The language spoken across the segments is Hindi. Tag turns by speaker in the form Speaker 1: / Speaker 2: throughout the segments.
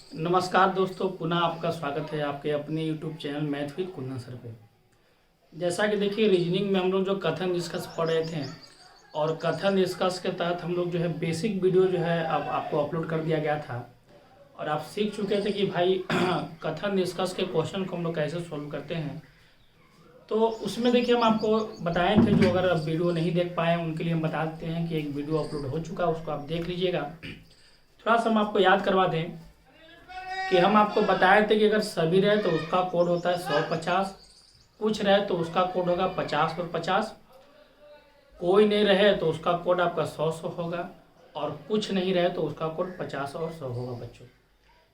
Speaker 1: नमस्कार दोस्तों, पुनः आपका स्वागत है आपके अपने YouTube channel math with Kundan sir पे। जैसा कि देखिए, रीजनिंग में हम लोग जो कथन निष्कर्ष पढ़ रहे थे और कथन निष्कर्ष के तहत हम लोग जो है बेसिक वीडियो जो है अब आपको अपलोड कर दिया गया था और आप सीख चुके थे कि भाई कथन निष्कर्ष के क्वेश्चन को हम लोग कैसे सोल्व करते हैं। तो उसमें देखिए हम आपको बताए थे, जो अगर वीडियो नहीं देख पाए उनके लिए हम बता देते हैं कि एक वीडियो अपलोड हो चुका है, उसको आप देख लीजिएगा। थोड़ा सा हम आपको याद करवा दें कि हम आपको बताए थे कि अगर सभी रहे तो उसका कोड होता है 150, कुछ रहे तो उसका कोड होगा 50 और 50, कोई नहीं रहे तो उसका कोड आपका 100 होगा और कुछ नहीं रहे तो उसका कोड 50 और 100 होगा। बच्चों,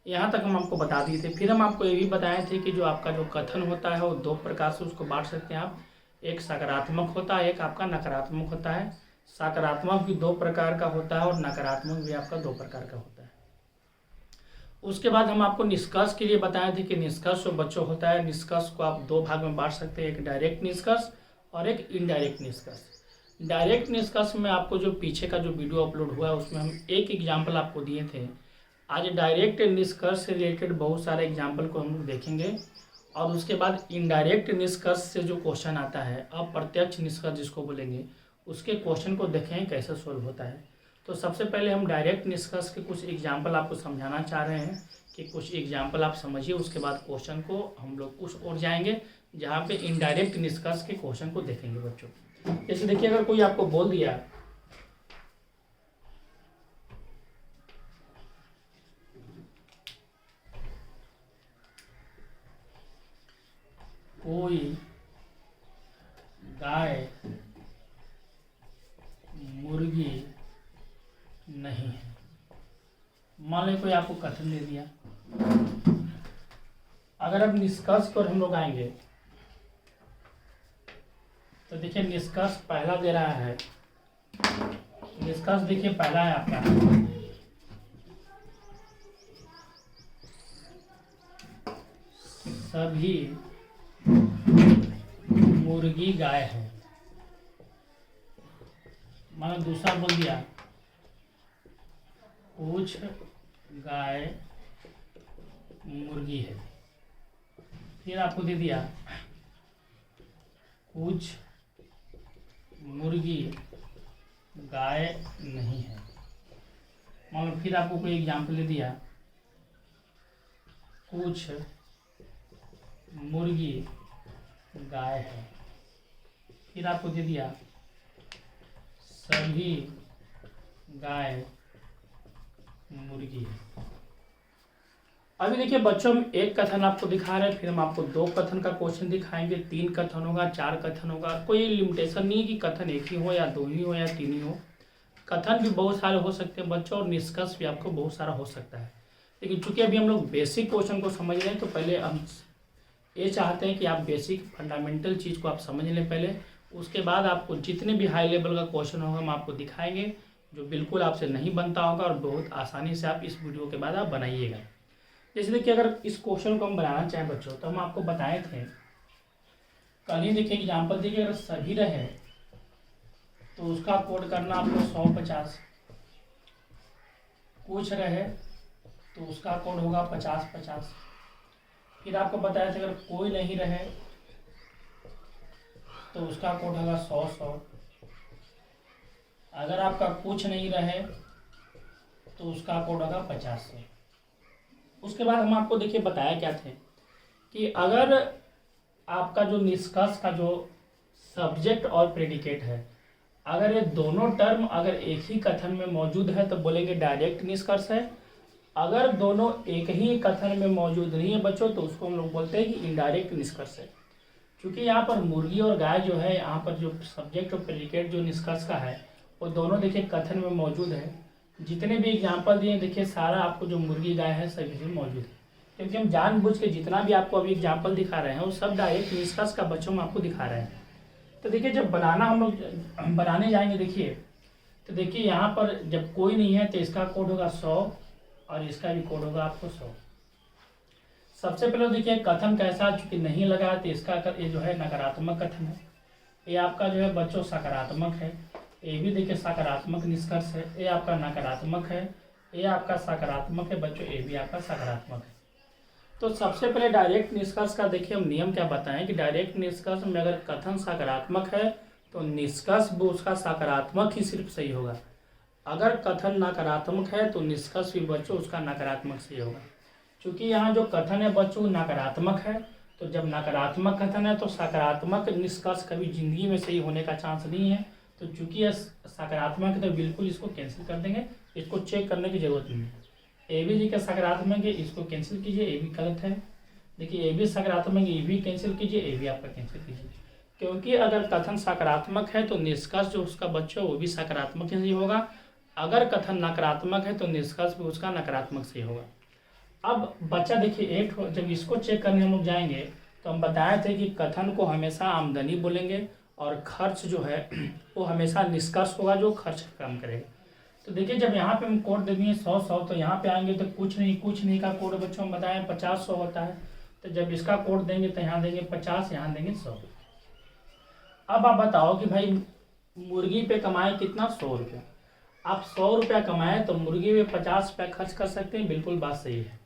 Speaker 1: यहाँ तक हम आपको बता दिए थे। फिर हम आपको ये भी बताए थे कि जो आपका जो कथन होता है वो दो प्रकार से उसको बांट सकते हैं आप। एक सकारात्मक होता है, एक आपका नकारात्मक होता है। सकारात्मक भी दो प्रकार का होता है और नकारात्मक भी आपका दो प्रकार का होता है। उसके बाद हम आपको निष्कर्ष के लिए बताए थे कि निष्कर्ष जो बच्चों होता है, निष्कर्ष को आप दो भाग में बांट सकते हैं, एक डायरेक्ट निष्कर्ष और एक इनडायरेक्ट निष्कर्ष। डायरेक्ट निष्कर्ष में आपको जो पीछे का जो वीडियो अपलोड हुआ है उसमें हम एक एग्जाम्पल आपको दिए थे। आज डायरेक्ट निष्कर्ष से रिलेटेड बहुत सारे एग्जाम्पल को हम लोग देखेंगे और उसके बाद इनडायरेक्ट निष्कर्ष से जो क्वेश्चन आता है, अप्रत्यक्ष निष्कर्ष जिसको बोलेंगे, उसके क्वेश्चन को देखें कैसे सोल्व होता है। तो सबसे पहले हम डायरेक्ट निष्कर्ष के कुछ एग्जाम्पल आपको समझाना चाह रहे हैं कि कुछ एग्जाम्पल आप समझिए, उसके बाद क्वेश्चन को हम लोग कुछ और जाएंगे जहाँ पे इनडायरेक्ट निष्कर्ष के क्वेश्चन को देखेंगे। बच्चों, जैसे देखिए, अगर कोई आपको बोल दिया कोई गाय मुर्गी नहीं है, मान लो कोई आपको कथन दे दिया। अगर अब निष्कर्ष पर हम लोग आएंगे तो देखिए निष्कर्ष पहला दे रहा है। निष्कर्ष देखिए पहला है आपका, सभी मुर्गी गाय है। मान लो दूसरा बोल दिया कुछ गाय मुर्गी है। फिर आपको दे दिया कुछ मुर्गी गाय नहीं है। मान लो फिर आपको कोई एग्जाम्पल दे दिया कुछ मुर्गी गाय है। फिर आपको दे दिया सभी गाय मुर्गी है। अभी देखिए बच्चों, हम एक कथन आपको दिखा रहे हैं, फिर हम आपको दो कथन का क्वेश्चन दिखाएंगे, तीन कथन होगा, चार कथन होगा। कोई लिमिटेशन नहीं है कि कथन एक ही हो या दो ही हो या तीन ही हो। कथन भी बहुत सारे हो सकते हैं बच्चों और निष्कर्ष भी आपको बहुत सारा हो सकता है। लेकिन चूंकि अभी हम लोग बेसिक क्वेश्चन को समझ रहे हैं तो पहले हम ये चाहते हैं कि आप बेसिक फंडामेंटल चीज़ को आप समझ लें पहले। उसके बाद आपको जितने भी हाई लेवल का क्वेश्चन होगा हम आपको दिखाएंगे, जो बिल्कुल आपसे नहीं बनता होगा और बहुत आसानी से आप इस वीडियो के बाद आप बनाइएगा। जैसे देखिए, अगर इस क्वेश्चन को हम बनाना चाहें बच्चों तो हम आपको बताए थे कल ही। देखिए एग्जाम्पल देखिए, अगर सभी रहे तो उसका कोड करना आपको 150, कुछ रहे तो उसका कोड होगा 50-50। फिर आपको बताया था अगर कोई नहीं रहे तो उसका कोड होगा 100-100। अगर आपका कुछ नहीं रहे तो उसका कोड होगा 50-100। उसके बाद हम आपको देखिए बताया क्या थे कि अगर आपका जो निष्कर्ष का जो सब्जेक्ट और प्रेडिकेट है, अगर ये दोनों टर्म अगर एक ही कथन में मौजूद है तो बोलेंगे डायरेक्ट निष्कर्ष है। अगर दोनों एक ही कथन में मौजूद नहीं है बच्चों तो उसको हम लोग बोलते हैं कि इनडायरेक्ट निष्कर्ष है। क्योंकि यहाँ पर मुर्गी और गाय जो है, यहाँ पर जो सब्जेक्ट और प्रेडिकेट जो निष्कर्ष का है वो दोनों देखिए कथन में मौजूद है। जितने भी एग्जाम्पल दिए देखिए सारा आपको जो मुर्गी गाय है सभी में मौजूद है। क्योंकि हम जानबूझ के जितना भी आपको अभी एग्जाम्पल दिखा रहे हैं वो सब डायरेक्ट निष्कर्ष का बच्चों में आपको दिखा रहे हैं। तो देखिए जब बनाना हम लोग बनाने जाएंगे देखिए, तो देखिए यहाँ पर जब कोई नहीं है तो इसका कोड होगा 100 और इसका भी कोड होगा आपको 100। सबसे पहले देखिए कथन कैसा, चूंकि नहीं लगा तो इसका ये जो है नकारात्मक कथन है। ये आपका जो है बच्चों सकारात्मक है। ये भी देखिए सकारात्मक निष्कर्ष है। ये आपका नकारात्मक है। ए आपका सकारात्मक है बच्चों, ए भी आपका सकारात्मक है। तो सबसे पहले डायरेक्ट निष्कर्ष का देखिए हम नियम क्या बताएं कि डायरेक्ट निष्कर्ष में अगर कथन सकारात्मक है तो निष्कर्ष भी उसका सकारात्मक ही सिर्फ सही होगा। अगर कथन नकारात्मक है तो निष्कर्ष भी बच्चों उसका नकारात्मक सही होगा। क्योंकि यहाँ जो कथन है बच्चों नकारात्मक है, तो जब नकारात्मक कथन है तो सकारात्मक निष्कर्ष कभी जिंदगी में सही होने का चांस नहीं है। तो चूंकि यह सकारात्मक है तो बिल्कुल इसको कैंसिल कर देंगे, इसको चेक करने की जरूरत नहीं है। ए बी जी का सकारात्मक है, इसको कैंसिल कीजिए, ए बी गलत है। देखिए ए बी सकारात्मक है, ए बी कैंसिल कीजिए, ए बी आपका कैंसिल कीजिए। क्योंकि अगर कथन सकारात्मक है तो निष्कर्ष जो उसका बच्चा वो भी सकारात्मक ही होगा। अगर कथन नकारात्मक है तो निष्कर्ष भी उसका नकारात्मक से होगा। अब बच्चा देखिए एक जब इसको चेक करने हम लोग जाएंगे तो हम बताए थे कि कथन को हमेशा आमदनी बोलेंगे और खर्च जो है वो हमेशा निष्कर्ष होगा जो खर्च कम करेगा। तो देखिए जब यहाँ पे हम कोड दे दिए 100 तो यहाँ पे आएंगे तो कुछ नहीं का कोड बच्चों हम बताएं 50-100 होता है। तो जब इसका कोड देंगे तो यहाँ देंगे 50, यहाँ देंगे 100। अब आप बताओ कि भाई मुर्गी पे कमाए कितना 100 रुपया। आप 100 रुपया कमाए तो मुर्गी पे 50 रुपया खर्च कर सकते हैं, बिल्कुल बात सही है।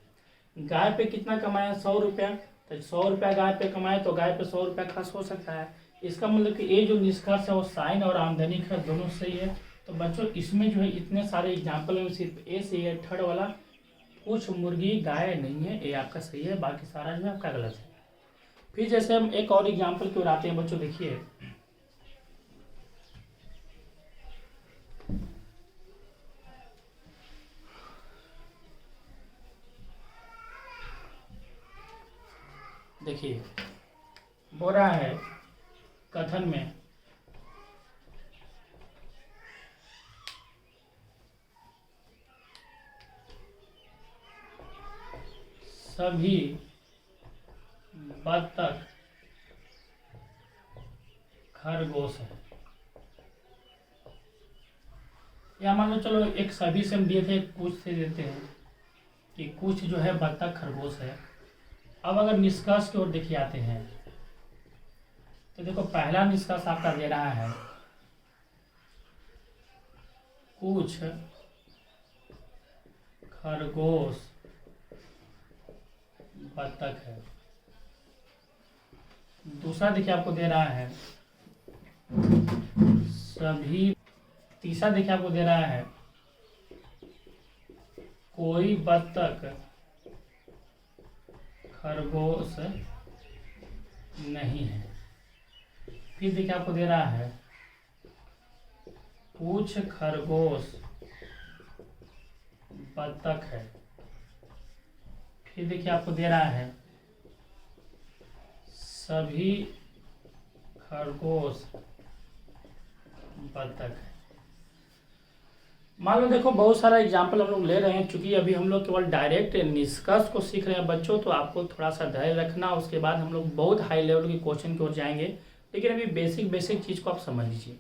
Speaker 1: गाय पे कितना कमाया 100 रुपया, तो 100 रुपया गाय पे कमाए तो गाय पे 100 रुपया खर्च हो सकता है। इसका मतलब कि ये जो निष्कर्ष है वो साइन और आमदनी का दोनों सही है। तो बच्चों इसमें जो है इतने सारे एग्जाम्पल में सिर्फ ए सही है, थर्ड वाला कुछ मुर्गी गाय नहीं है, ये आपका सही है, बाकी सारा जो है आपका गलत है। फिर जैसे हम एक और एग्जाम्पल की ओर आते हैं बच्चों, देखिए देखिए बोल रहा है कथन में सभी बत्तख खरगोश है। या मान लो चलो एक सभी से हम दिए थे, कुछ से देते हैं कि कुछ जो है बत्तख खरगोश है। अब अगर निष्कर्ष की ओर देखिए आते हैं तो देखो पहला निष्कर्ष आपका दे रहा है कुछ खरगोश बत्तख है। दूसरा देखिए आपको दे रहा है सभी। तीसरा देखिए आपको दे रहा है कोई बत्तख खरगोश नहीं है। फिर देखिए आपको दे रहा है कुछ खरगोश बत्तख है। फिर देखिए आपको दे रहा है सभी खरगोश बत्तख है। मान लो देखो बहुत सारा एग्जाम्पल हम लोग ले रहे हैं, चूंकि अभी हम लोग केवल डायरेक्ट निष्कर्ष को सीख रहे हैं बच्चों, तो आपको थोड़ा सा धैर्य रखना। उसके बाद हम लोग बहुत हाई लेवल के क्वेश्चन की ओर जाएंगे, लेकिन अभी बेसिक चीज़ को आप समझ लीजिए।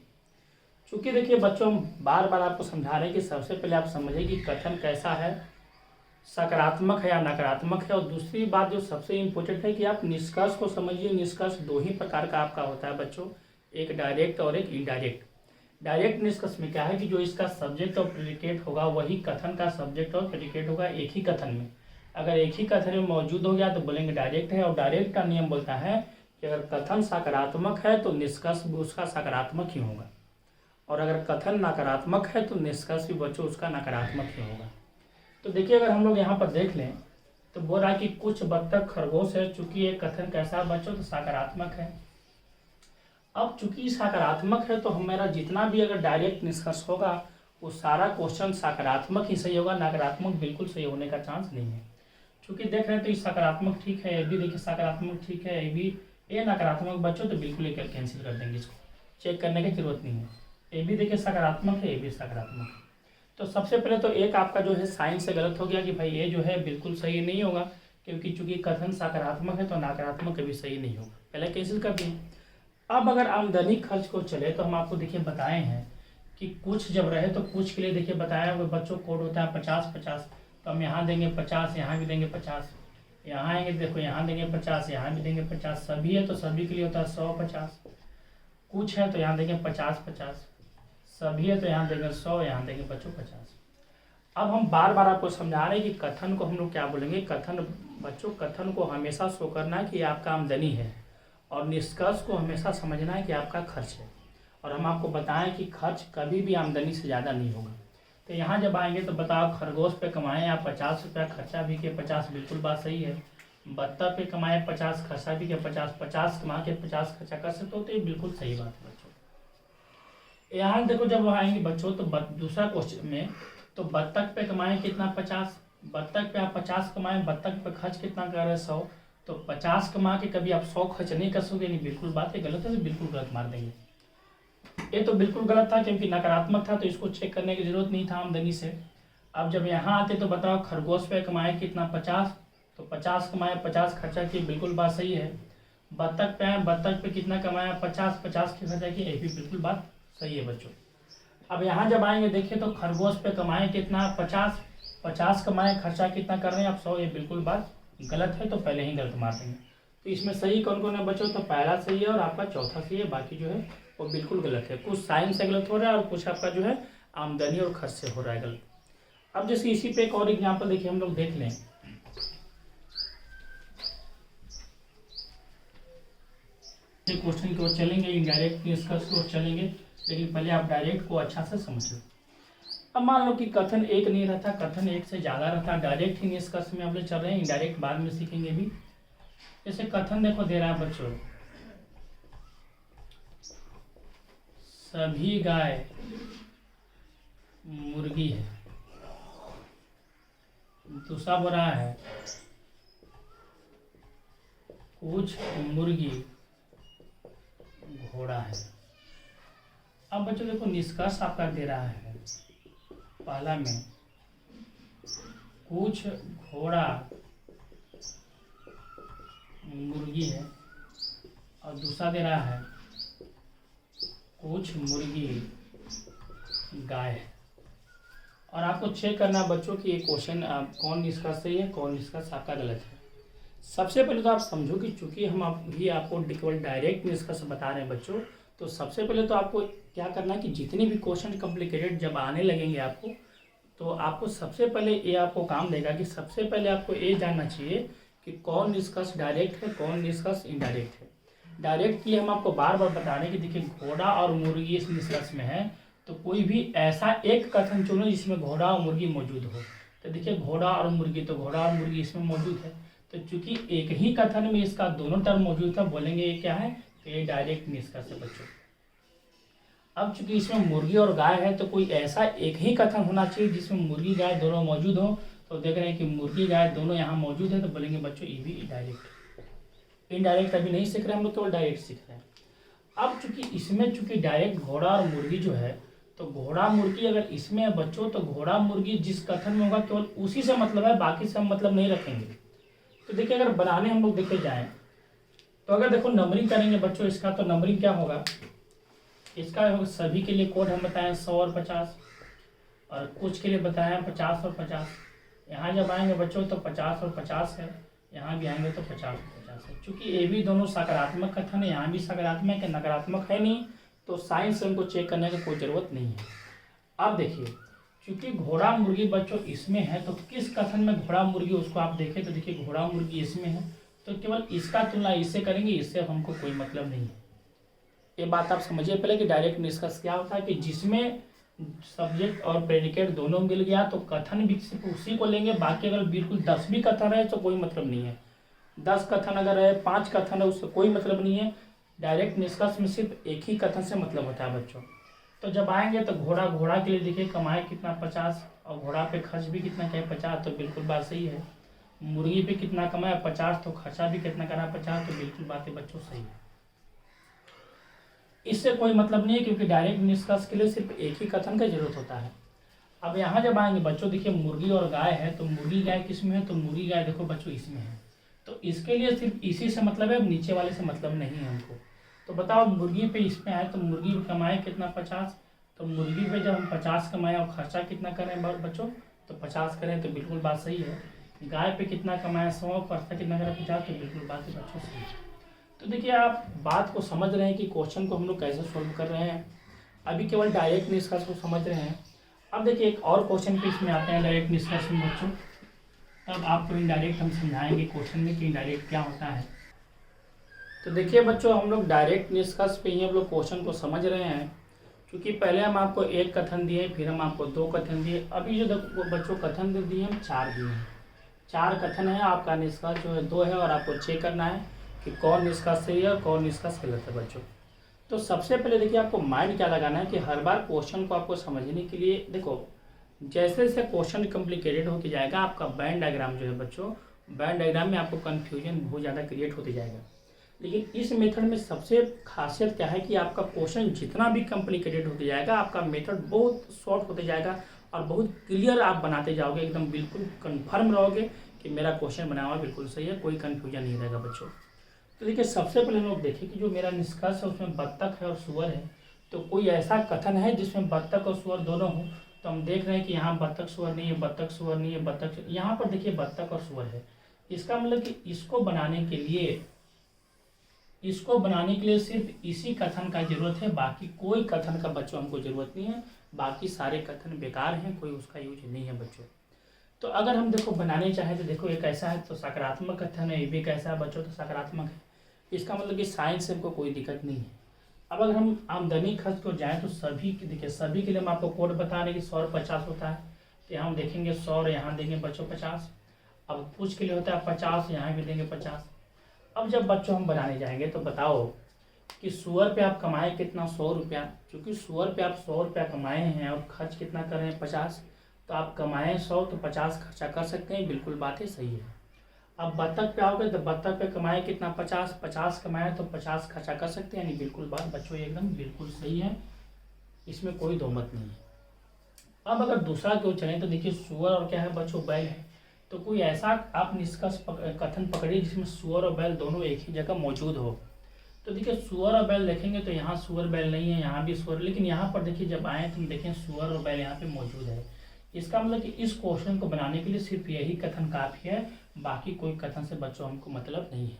Speaker 1: चूँकि देखिए बच्चों हम बार बार आपको समझा रहे हैं कि सबसे पहले आप समझिए कि कथन कैसा है, सकारात्मक है या नकारात्मक है। और दूसरी बात जो सबसे इम्पोर्टेंट है कि आप निष्कर्ष को समझिए। निष्कर्ष दो ही प्रकार का आपका होता है बच्चों, एक डायरेक्ट और एक इनडायरेक्ट। डायरेक्ट निष्कर्ष में क्या है कि जो इसका सब्जेक्ट और प्रेडिकेट होगा वही कथन का सब्जेक्ट और प्रेडिकेट होगा एक ही कथन में। अगर एक ही कथन में मौजूद हो गया तो बोलेंगे डायरेक्ट है। और डायरेक्ट का नियम बोलता है कि अगर कथन सकारात्मक है तो निष्कर्ष भी उसका सकारात्मक ही होगा, और अगर कथन नकारात्मक है तो निष्कर्ष भी बच्चों उसका नकारात्मक ही होगा। तो देखिए अगर हम लोग यहाँ पर देख लें तो बोल रहा है कि कुछ बत्तख खरगोश है। चूंकि ये कथन कैसा है बच्चों तो सकारात्मक है। अब चूंकि सकारात्मक है तो हमारा जितना भी अगर डायरेक्ट निष्कर्ष होगा वो सारा क्वेश्चन सकारात्मक ही सही होगा, नकारात्मक बिल्कुल सही होने का चांस नहीं है। चूंकि देख रहे हैं तो ये सकारात्मक ठीक है, ये भी देखिए सकारात्मक ठीक है, ये भी ये नकारात्मक बच्चों तो बिल्कुल ये कैंसिल कर देंगे, इसको चेक करने की जरूरत नहीं है। ये भी देखिए सकारात्मक है, ये भी सकारात्मक है। तो सबसे पहले तो एक आपका जो है साइन से गलत हो गया कि भाई ये जो है बिल्कुल सही नहीं होगा, क्योंकि चूंकि कथन सकारात्मक है तो नकारात्मक कभी सही नहीं होगा, पहले कैंसिल कर दिए। अब अगर आमदनी खर्च को चले तो हम आपको देखिए बताए हैं कि कुछ जब रहे तो कुछ के लिए देखिए बताया हुआ बच्चों कोड होता है 50-50। तो हम यहाँ देंगे 50, यहाँ भी देंगे 50, यहाँ आएंगे देखो यहाँ देंगे 50, यहाँ भी देंगे 50। सभी है तो सभी के लिए होता है 100-50। कुछ है तो यहाँ देंगे 50-50, सभी है तो यहाँ देंगे 100, यहाँ देंगे बच्चों 50। अब हम बार बार आपको समझा रहे हैं कि कथन को हम लोग क्या बोलेंगे। कथन बच्चों, कथन को हमेशा शो करना है कि आपका आमदनी है, और निष्कर्ष को हमेशा समझना है कि आपका खर्च है। और हम आपको बताएं कि खर्च कभी भी आमदनी से ज़्यादा नहीं होगा। तो यहाँ जब आएंगे तो बताओ, खरगोश पे कमाएं आप 50 रुपया, खर्चा भी के 50, बिल्कुल बात सही है। बत्तख पे कमाएं 50, खर्चा भी के 50, 50 कमा के 50 खर्चा कर सकते हो, तो ये बिल्कुल सही बात है बच्चों। यहाँ देखो जब आएंगे बच्चों तो दूसरा क्वेश्चन में, तो बत्तख पे कमाएं कितना 50, बत्तख पे आप 50 कमाएं, बत्तख पे खर्च कितना कर रहे हैं 100, तो 50 कमा के कभी आप 100 खर्च नहीं कर सकते। नहीं, बिल्कुल बात है गलत है, तो बिल्कुल गलत मार देंगे। ये तो बिल्कुल गलत था क्योंकि नकारात्मक था, तो इसको चेक करने की जरूरत नहीं था आमदनी से। अब जब यहाँ आते तो बताओ, खरगोश पे कमाए कितना 50, तो 50 कमाए 50 खर्चा की, बिल्कुल बात सही है। बत्तख पे आए, बत्तख पे कितना कमाया 50, 50 की खर्चा की, ये भी बिल्कुल बात सही है बच्चों। अब यहाँ जब आएंगे देखिए तो खरगोश पे कमाए कितना 50, 50 कमाए, खर्चा कितना कर रहे हैं आप 100, ये बिल्कुल बात गलत है, तो पहले ही गलत मार देंगे। तो इसमें सही कौन कौन है बच्चों, तो पहला सही है और आपका चौथा सही है, बाकी जो है वो बिल्कुल गलत है। कुछ साइन से गलत हो रहा है और कुछ आपका जो है आमदनी और खर्च से हो रहा है गलत। अब जैसे इसी पे एक और एग्जाम्पल देखिए, हम लोग देख लें। क्वेश्चन की ओर चलेंगे, इनडायरेक्ट निष्कर्ष की ओर चलेंगे, लेकिन पहले आप डायरेक्ट को अच्छा से समझ लो। अब मान लो कि कथन एक नहीं रहता, कथन एक से ज़्यादा रहता, डायरेक्ट ही निष्कर्ष में हम लोग चल रहे हैं, इनडायरेक्ट बाद में सीखेंगे भी। जैसे कथन देखो दे रहा है बच्चों, सभी गाय मुर्गी है। दूसरा बोल रहा है कुछ मुर्गी घोड़ा है। अब बच्चों देखो निष्कर्ष आपका दे रहा है, पहला में कुछ घोड़ा मुर्गी है, और दूसरा दे रहा है कुछ मुर्गी गाय है। और आपको चेक करना बच्चों कि ये क्वेश्चन कौन निष्कर्ष सही है, कौन निष्कर्ष आपका गलत है। सबसे पहले तो आप समझो कि चूंकि हम आपको केवल डायरेक्ट निष्कर्ष बता रहे हैं बच्चों, तो सबसे पहले तो आपको क्या करना है कि जितने भी क्वेश्चन कॉम्प्लिकेटेड जब आने लगेंगे आपको, तो आपको सबसे पहले ये आपको काम देगा कि सबसे पहले आपको ये जानना चाहिए कि कौन निष्कर्ष डायरेक्ट है, कौन निष्कर्ष इनडायरेक्ट है। डायरेक्ट के लिए हम आपको बार बार बता रहे हैं कि देखिए घोड़ा और मुर्गी इस निष्कर्ष में है, तो कोई भी ऐसा एक कथन चुनो जिसमें घोड़ा और मुर्गी मौजूद हो। तो देखिए घोड़ा और मुर्गी, तो घोड़ा और मुर्गी इसमें मौजूद है, तो चूंकि एक ही कथन में इसका दोनों टर्म मौजूद था, बोलेंगे ये क्या है, तो ये डायरेक्ट निष्कर्ष है बच्चों। अब चूंकि इसमें मुर्गी और गाय है, तो कोई ऐसा एक ही कथन होना चाहिए जिसमें मुर्गी गाय दोनों मौजूद हो। तो देख रहे हैं कि मुर्गी गाय दोनों यहाँ मौजूद है, तो बोलेंगे बच्चों ये भी डायरेक्ट। इनडायरेक्ट अभी नहीं सीख रहे हम लोग, केवल डायरेक्ट सीख रहे हैं। अब चूंकि डायरेक्ट घोड़ा और मुर्गी जो है, तो घोड़ा मुर्गी अगर इसमें है बच्चों, तो घोड़ा मुर्गी जिस कथन में होगा केवल उसी से मतलब है, बाकी से हम मतलब नहीं रखेंगे। तो देखिए अगर बनाने हम लोग देखे जाएं, तो अगर देखो नंबरिंग करेंगे बच्चों इसका, तो नंबरिंग क्या होगा, इसका सभी के लिए कोड हम बताएं 100 और 50, और कुछ के लिए बताएं 50 और 50। यहाँ जब आएंगे बच्चों तो 50 और 50 है, यहाँ भी आएंगे तो 50 और 50 है। चूंकि ये भी दोनों सकारात्मक कथन है, यहाँ भी सकारात्मक है, नकारात्मक है नहीं, तो साइन से उनको चेक करने की कोई ज़रूरत नहीं है। अब देखिए चूंकि घोड़ा मुर्गी बच्चों इसमें है, तो किस कथन में घोड़ा मुर्गी उसको आप देखें, तो देखिए घोड़ा मुर्गी इसमें है, तो केवल इसका तुलना इससे करेंगे, इससे हमको कोई मतलब नहीं है। ये बात आप समझिए पहले कि डायरेक्ट निष्कर्ष क्या होता है, कि जिसमें सब्जेक्ट और प्रेडिकेट दोनों मिल गया तो कथन भी सिर्फ उसी को लेंगे, बाकी अगर बिल्कुल 10 भी कथन है तो कोई मतलब नहीं है। 10 कथन अगर है, 5 कथन है, उससे कोई मतलब नहीं है। डायरेक्ट निष्कर्ष में सिर्फ एक ही कथन से मतलब होता है बच्चों। तो जब आएंगे तो घोड़ा के लिए देखिए कमाए कितना 50, और घोड़ा पे खर्च भी कितना क्या 50, तो बिल्कुल बात सही है। मुर्गी पे कितना कमाया 50, तो खर्चा भी कितना करा 50, तो बिल्कुल बातें बच्चों सही है। इससे कोई मतलब नहीं है, क्योंकि डायरेक्ट निष्कर्ष के लिए सिर्फ एक ही कथन का जरूरत होता है। अब यहाँ जब आएंगे बच्चों देखिए मुर्गी और गाय है, तो मुर्गी गाय किस में है, तो मुर्गी गाय देखो बच्चों इसमें है, तो इसके लिए सिर्फ इसी से मतलब है, नीचे वाले से मतलब नहीं है हमको। तो बताओ मुर्गी पे इसमें आए, तो मुर्गी कमाए कितना 50, तो मुर्गी पे जब हम 50 कमाए और खर्चा कितना करें बच्चों, तो 50 करें, तो बिल्कुल बात सही है। गाय पे कितना कमाए 100, खर्चा कितना करें 50, तो बिल्कुल बात है बच्चों सही है। तो देखिए आप बात को समझ रहे हैं कि क्वेश्चन को हम लोग कैसे सोल्व कर रहे हैं। अभी केवल डायरेक्ट निष्कर्ष को समझ रहे हैं, अब देखिए एक और क्वेश्चन पे इसमें आते हैं डायरेक्ट निष्कर्ष में बच्चों। तब आपको इनडायरेक्ट हम समझाएंगे क्वेश्चन में कि इनडायरेक्ट क्या होता है। तो देखिए बच्चों, हम लोग डायरेक्ट निष्कर्ष पे ही हम लोग क्वेश्चन को समझ रहे हैं, क्योंकि पहले हम आपको एक कथन दिए, फिर हम आपको 2 कथन दिए। अभी जो बच्चों कथन दिए हम 4 दिए हैं। 4 कथन है, आपका निष्कर्ष जो है 2 है, और आपको चेक करना है कि कौन निष्कर्ष सही है और कौन निष्कर्ष गलत है बच्चों। तो सबसे पहले देखिए आपको माइंड क्या लगाना है कि हर बार क्वेश्चन को आपको समझने के लिए देखो, जैसे जैसे क्वेश्चन कॉम्प्लिकेटेड होती जाएगा आपका बैंड डायग्राम जो है बच्चों, बैंड डायग्राम में आपको कन्फ्यूजन बहुत ज़्यादा क्रिएट होती जाएगा। लेकिन इस मेथड में सबसे खासियत क्या है कि आपका क्वेश्चन जितना भी कॉम्प्लिकेटेड होते जाएगा आपका मेथड बहुत शॉर्ट होते जाएगा और बहुत क्लियर आप बनाते जाओगे, एकदम बिल्कुल कन्फर्म रहोगे कि मेरा क्वेश्चन बना हुआ बिल्कुल सही है, कोई कन्फ्यूजन नहीं रहेगा बच्चों। तो देखिए सबसे पहले हम लोग देखें कि जो मेरा निष्कर्ष है उसमें बत्तख है और सुअर है। तो कोई ऐसा कथन है जिसमें बत्तख और सुअर दोनों हो। तो हम देख रहे हैं कि यहाँ बत्तख सुअर नहीं है, बत्तख सुअर नहीं है, बत्तख, यहाँ पर देखिए बत्तख और सुअर है। इसका मतलब कि इसको बनाने के लिए सिर्फ इसी कथन का जरूरत है, बाकी कोई कथन का बच्चों हमको जरूरत नहीं है। बाकी सारे कथन बेकार हैं, कोई उसका यूज नहीं है बच्चों। तो अगर हम देखो बनाने चाहें तो देखो एक ऐसा है तो सकारात्मक कथन है, ये भी कैसा है बच्चों तो सकारात्मक है। इसका मतलब कि साइंस से हमको कोई दिक्कत नहीं है। अब अगर हम आमदनी खर्च को जाएँ तो सभी की देखिए, सभी के लिए हम आपको कोड बता रहे हैं कि 100 और 50 होता है। तो यहाँ हम देखेंगे 100 और यहाँ देंगे बच्चों 50। अब कुछ के लिए होता है 50, यहाँ भी देंगे 50। अब जब बच्चों हम बनाने जाएंगे तो बताओ कि सुअर पे आप कमाए कितना, 100 रुपया। क्योंकि सुअर पे आप 100 रुपया कमाए हैं और खर्च कितना कर रहे हैं 50, तो आप कमाएं 100 तो 50 खर्चा कर सकते हैं, बिल्कुल बात ही सही है। अब बत्तख पे आओगे तो बत्तख पे कमाए कितना 50 कमाए तो 50 खर्चा कर सकते हैं, यानी बिल्कुल बात बच्चों एकदम बिल्कुल सही है, इसमें कोई दो मत नहीं है। अब अगर दूसरा क्यों चलें तो देखिए सुअर और क्या है बच्चों, बैल है। तो कोई ऐसा आप निष्कर्ष कथन पकड़िए जिसमें सुअर और बैल दोनों एक ही जगह मौजूद हो। तो देखिए सुअर और बैल देखेंगे तो यहाँ सुअर बैल नहीं है, यहाँ भी सुअर, लेकिन यहाँ पर देखिए जब आए तो देखें सुअर और बैल यहाँ पे मौजूद है। इसका मतलब कि इस क्वेश्चन को बनाने के लिए सिर्फ यही कथन काफ़ी है, बाकी कोई कथन से बच्चों हमको मतलब नहीं है।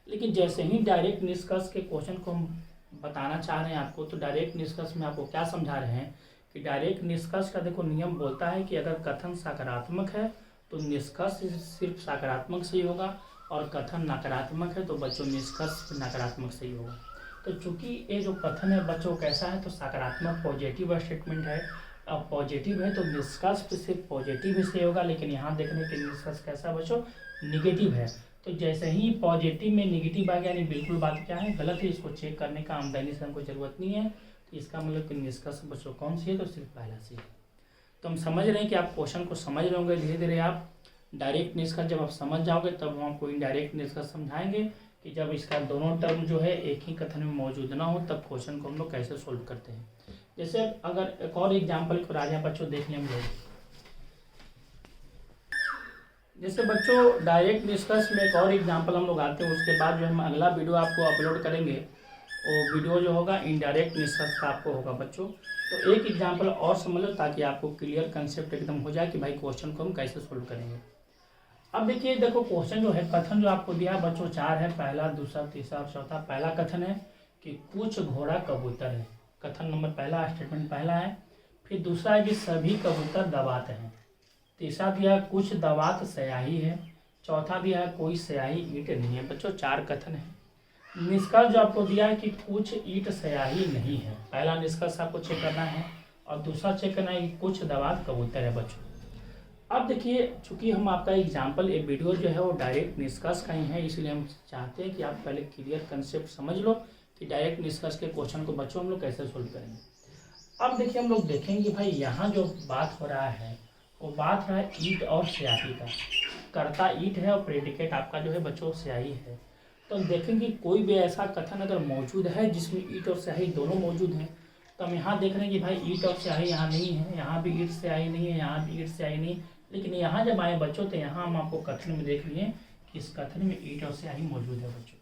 Speaker 1: लेकिन जैसे ही डायरेक्ट निष्कर्ष के क्वेश्चन को हम बताना चाह रहे हैं आपको, तो डायरेक्ट निष्कर्ष में आपको क्या समझा रहे हैं कि डायरेक्ट निष्कर्ष का देखो नियम बोलता है कि अगर कथन सकारात्मक है तो निष्कर्ष सिर्फ सकारात्मक सही होगा, और कथन नकारात्मक है तो बच्चों निष्कर्ष नकारात्मक सही होगा। तो चूंकि ये जो कथन है बच्चों कैसा है तो सकारात्मक पॉजिटिव स्टेटमेंट है। अब पॉजिटिव है तो निष्कर्ष सिर्फ पॉजिटिव ही सही होगा, लेकिन यहाँ देखने के निष्कर्ष कैसा बच्चों निगेटिव है। तो जैसे ही पॉजिटिव में निगेटिव आ गया यानी बिल्कुल बात क्या है गलत है, इसको चेक करने का आमदनी से हमको जरूरत नहीं है। तो इसका मतलब कि निष्कर्ष बच्चों कौन सी है तो सिर्फ पहला सी है। तो हम समझ रहे हैं कि आप क्वेश्चन को समझ रहे होंगे, धीरे धीरे आप डायरेक्ट निष्कर्ष जब आप समझ जाओगे तब हम आपको इनडायरेक्ट निष्कर्ष समझाएंगे कि जब इसका दोनों टर्म जो है एक ही कथन में मौजूद ना हो तब क्वेश्चन को हम लोग कैसे सोल्व करते हैं। जैसे अगर एक और एग्जाम्पल को राजा बच्चों देख लें हम लोग, जैसे बच्चों डायरेक्ट निष्कर्ष में एक और एग्जाम्पल हम लोग आते हैं, उसके बाद जो हम अगला वीडियो आपको अपलोड करेंगे वो वीडियो जो होगा इनडायरेक्ट निष्कर्ष का आपको होगा बच्चों। तो एक एग्जाम्पल और समझ लो ताकि आपको क्लियर कंसेप्ट एकदम हो जाए कि भाई क्वेश्चन को हम कैसे सोल्व करेंगे। अब देखिए देखो क्वेश्चन जो है कथन जो आपको दिया बच्चों 4 है, पहला दूसरा तीसरा और चौथा। पहला कथन है कि कुछ घोड़ा कबूतर है, कथन नंबर पहला स्टेटमेंट पहला है। फिर दूसरा है कि सभी कबूतर दबात हैं। तीसरा दिया है कुछ दबात स्याही है। चौथा दिया है कोई स्याही ईंट नहीं है। बच्चों 4 कथन है। निष्कर्ष जो आपको दिया है कि कुछ ईंट स्याही नहीं है, पहला निष्कर्ष आपको चेक करना है, और दूसरा चेक करना है कि कुछ दबात कबूतर है बच्चों। अब देखिए चूंकि हम आपका एग्जाम्पल ये वीडियो जो है वो डायरेक्ट निष्कर्ष का ही है, इसलिए हम चाहते हैं कि आप पहले क्लियर कंसेप्ट समझ लो कि डायरेक्ट निष्कर्ष के क्वेश्चन को बच्चों हम लोग कैसे सोल्व करेंगे। अब देखिए हम लोग देखेंगे भाई यहाँ जो बात हो रहा है वो बात रहा है ईंट और स्याही का। कर्ता ईंट है और प्रेडिकेट आपका जो है बच्चों स्याही है। तो हम देखेंगे कोई भी ऐसा कथन अगर मौजूद है जिसमें ईंट और स्याही दोनों मौजूद हैं, तो हम यहाँ देख रहे हैं कि भाई ईंट और स्याही यहाँ नहीं है, यहाँ भी ईंट स्याही नहीं है, यहाँ भी ईंट स्याही नहीं। लेकिन यहाँ जब आए बच्चों तो यहाँ हम आपको कथन में देख लिए कि इस कथन में ईंट और स्याही मौजूद है बच्चों।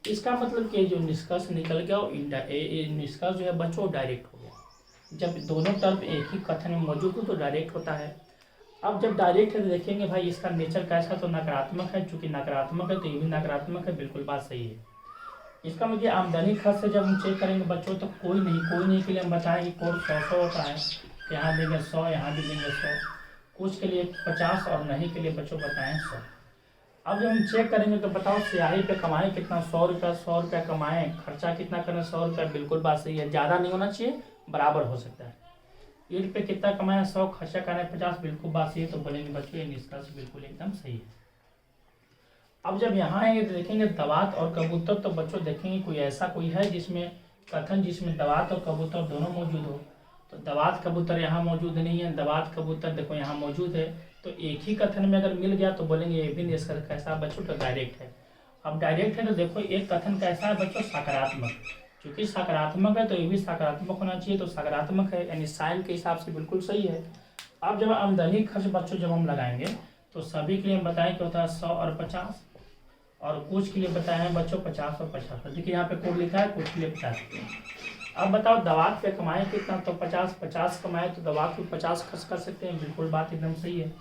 Speaker 1: इसका मतलब कि जो निष्कर्ष निकल गया वो निष्कर्ष जो है बच्चों डायरेक्ट हो गया। जब दोनों टर्म एक ही कथन में मौजूद हो तो डायरेक्ट होता है। अब जब डायरेक्ट है तो देखेंगे भाई इसका नेचर कैसा, तो नकारात्मक है। चूंकि नकारात्मक है तो ये भी नकारात्मक है, बिल्कुल बात सही है। इसका मतलब आमदनी खर्च से जब हम चेक करेंगे बच्चों तो कोई नहीं के लिए हम बताएं कि कोड 100 होता है। यहाँ देंगे 100, यहाँ भी देंगे 100, कुछ के लिए 50 और नहीं के लिए बच्चों बताएं 100। अब जब हम चेक करेंगे तो बताओ स्याही पे कमाएं कितना, 100 रुपया, 100 रुपया कमाएं, खर्चा कितना करें 100 रुपया, बिल्कुल बात सही है, ज़्यादा नहीं होना चाहिए, बराबर हो सकता है। ईंट पे कितना कमाएं 100, खर्चा करें 50, बिल्कुल बात सही है। तो बोलेंगे बच्चों ये निष्कर्ष बिल्कुल एकदम सही है। अब जब यहाँ आएंगे तो देखेंगे दवात और कबूतर, तो बच्चों देखेंगे कोई ऐसा कोई है जिसमें कथन जिसमें दवात और कबूतर दोनों मौजूद हो। तो दवात कबूतर यहाँ मौजूद नहीं है, दवात कबूतर देखो यहाँ मौजूद है। तो एक ही कथन में अगर मिल गया तो बोलेंगे ये भी निष्कर्ष कैसा बच्चों, तो डायरेक्ट है। अब डायरेक्ट है तो देखो एक कथन कैसा है बच्चों, सकारात्मक। क्योंकि सकारात्मक है तो ये भी सकारात्मक होना चाहिए, तो सकारात्मक है यानी साइन के हिसाब से बिल्कुल सही है। अब जब आमदनी खर्च बच्चों जब हम लगाएंगे तो सभी के लिए हम बताएं कि होता है 100 और 50, और कुछ के लिए बताए हैं बच्चों 50 और 50। देखिए यहाँ पे कोड लिखा है, कुछ के लिए 50। अब बताओ दवात पे कमाए कितना, तो 50 कमाए तो दवात पे 50 खर्च कर सकते हैं, बिल्कुल बात एकदम सही है।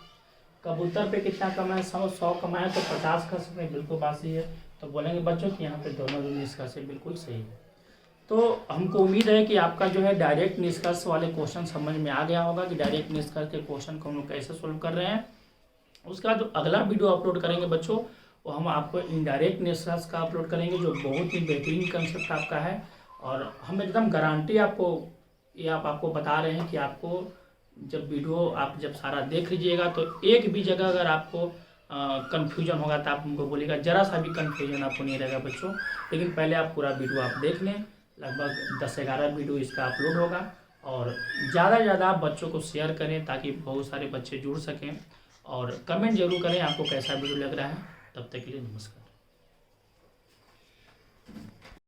Speaker 1: कबूतर पे कितना कमाए 100 कमाए तो 50 खर्च सकते हैं, बिल्कुल बात सही है। तो बोलेंगे बच्चों कि यहाँ पे दोनों जो निष्कर्ष है बिल्कुल सही है। तो हमको उम्मीद है कि आपका जो है डायरेक्ट निष्कर्ष वाले क्वेश्चन समझ में आ गया होगा कि डायरेक्ट निष्कर्ष के क्वेश्चन को हम लोग कैसे सोल्व कर रहे हैं। उसका जो अगला वीडियो अपलोड करेंगे बच्चों वो हम आपको इनडायरेक्ट निष्कर्ष का अपलोड करेंगे, जो बहुत ही बेहतरीन कंसेप्ट आपका है। और हम एकदम गारंटी आपको बता रहे हैं कि आपको जब वीडियो आप जब सारा देख लीजिएगा तो एक भी जगह अगर आपको कन्फ्यूजन होगा तो आप हमको बोलिएगा, जरा सा भी कन्फ्यूजन आपको नहीं रहेगा बच्चों। लेकिन पहले आप पूरा वीडियो आप देख लें, लगभग 10-11 वीडियो इसका अपलोड होगा। और ज़्यादा से ज़्यादा आप बच्चों को शेयर करें ताकि बहुत सारे बच्चे जुड़ सकें, और कमेंट जरूर करें आपको कैसा वीडियो लग रहा है। तब तक के लिए नमस्कार।